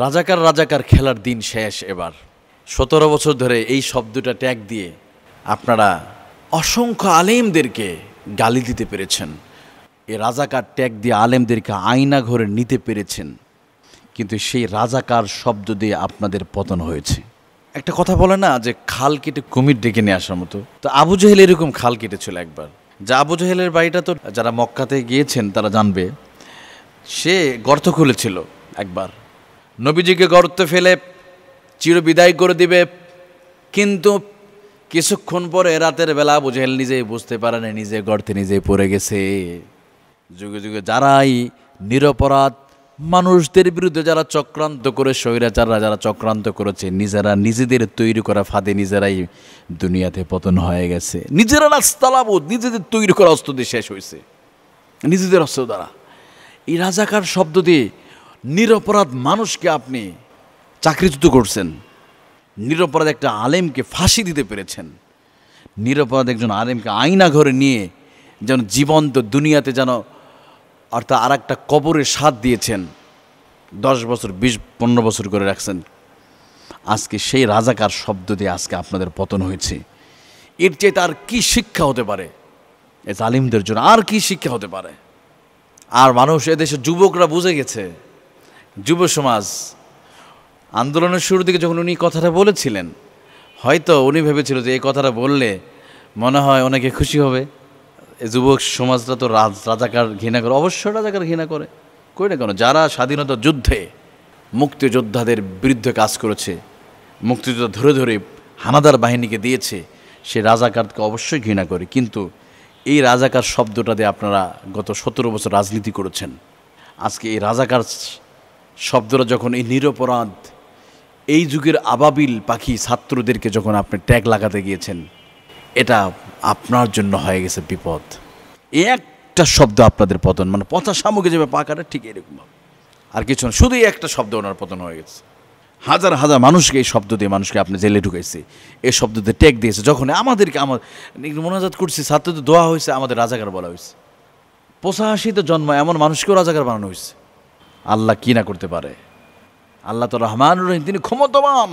রাজাকার রাজাকার খেলার দিন শেষ। এবার 17 বছর ধরে এই শব্দটা ট্যাগ দিয়ে আপনারা অসংখ্য আলেমদেরকে গালি দিতে পেরেছেন, এই রাজাকার ট্যাগ দিয়ে আলেমদেরকে আয়না ঘরে নিতে পেরেছেন, কিন্তু সেই রাজাকার শব্দ দিয়ে আপনাদের পতন হয়েছে। একটা কথা বলে না যে খাল কেটে কুমির ডেকে নিয়ে আসার মতো, তো আবু জেহেল এরকম খাল কেটেছিল একবার। যা আবু জেহেলের বাড়িটা তো যারা মক্কাতে গিয়েছেন তারা জানবে, সে গর্ত খুলেছিল একবার, নবীজিকে গর্তে ফেলে চিরবিদায় করে দিবে, কিন্তু কিছুক্ষণ পরে রাতের বেলা আবু জেহেল নিজেই বুঝতে পারে না, নিজে গর্তে নিজেই পড়ে গেছে। যুগে যুগে যারাই নিরপরাধ মানুষদের বিরুদ্ধে যারা চক্রান্ত করে, স্বৈরাচাররা যারা চক্রান্ত করেছে, নিজেরা নিজেদের তৈরি করা ফাঁদে নিজেরাই দুনিয়াতে পতন হয়ে গেছে। নিজেরা রাস্তালাবোধ, নিজেদের তৈরি করা অস্ত্র দিয়ে শেষ হয়েছে, নিজেদের অস্ত্র দ্বারা। এই রাজাকার শব্দ দিয়ে নিরপরাধ মানুষকে আপনি চাকরিচ্যুত করছেন, নিরপরাধ একটা আলেমকে ফাঁসি দিতে পেরেছেন, নিরপরাধ একজন আলেমকে আয়না ঘরে নিয়ে যেন জীবন্ত দুনিয়াতে যেন অর্থাৎ আর একটা কবরের স্বাদ দিয়েছেন, 10 বছর 20-15 বছর করে রাখছেন। আজকে সেই রাজাকার শব্দ দিয়ে আজকে আপনাদের পতন হয়েছে। এর চেয়ে তার কী শিক্ষা হতে পারে এই জালিমদের জন্য? আর কি শিক্ষা হতে পারে? আর মানুষ, এদেশের যুবকরা বুঝে গেছে, যুব সমাজ আন্দোলনের শুরুর দিকে যখন উনি কথাটা বলেছিলেন, হয়তো উনি ভেবেছিল যে এই কথাটা বললে মনে হয় অনেকে খুশি হবে। এই যুবক সমাজটা তো রাজাকার ঘৃণা করে, অবশ্যই রাজাকার ঘৃণা করে, কই না কেন? যারা স্বাধীনতা যুদ্ধে মুক্তিযোদ্ধাদের বিরুদ্ধে কাজ করেছে, মুক্তিযোদ্ধা ধরে ধরে হানাদার বাহিনীকে দিয়েছে, সে রাজাকারকে অবশ্যই ঘৃণা করে। কিন্তু এই রাজাকার শব্দটা দিয়ে আপনারা গত 17 বছর রাজনীতি করেছেন। আজকে এই রাজাকার শব্দটা যখন এই নিরপরাধ এই যুগের আবাবিল পাখি ছাত্রদেরকে যখন আপনি ট্যাগ লাগাতে গিয়েছেন, এটা আপনার জন্য হয়ে গেছে বিপদ। এই একটা শব্দ আপনাদের পতন, মানে পচা শামুকে যাবে পাকাটা, ঠিক এরকম। আর কিছু না, শুধুই একটা শব্দ ওনার পতন হয়ে গেছে। হাজার হাজার মানুষকে এই শব্দ দিয়ে মানুষকে আপনি জেলে ঢুকাইছে, এই শব্দ দিয়ে ট্যাগ দিয়েছে। যখন আমাদেরকে মোনাজাত করছি, ছাত্রদের দোয়া হয়েছে, আমাদের রাজাকার বলা হয়েছে। 85-তে জন্ম এমন মানুষকেও রাজাকার বানানো হয়েছে। আল্লাহ কি না করতে পারে? আল্লাহ তো রহমানুর রহিম, তিনি ক্ষমতাবান।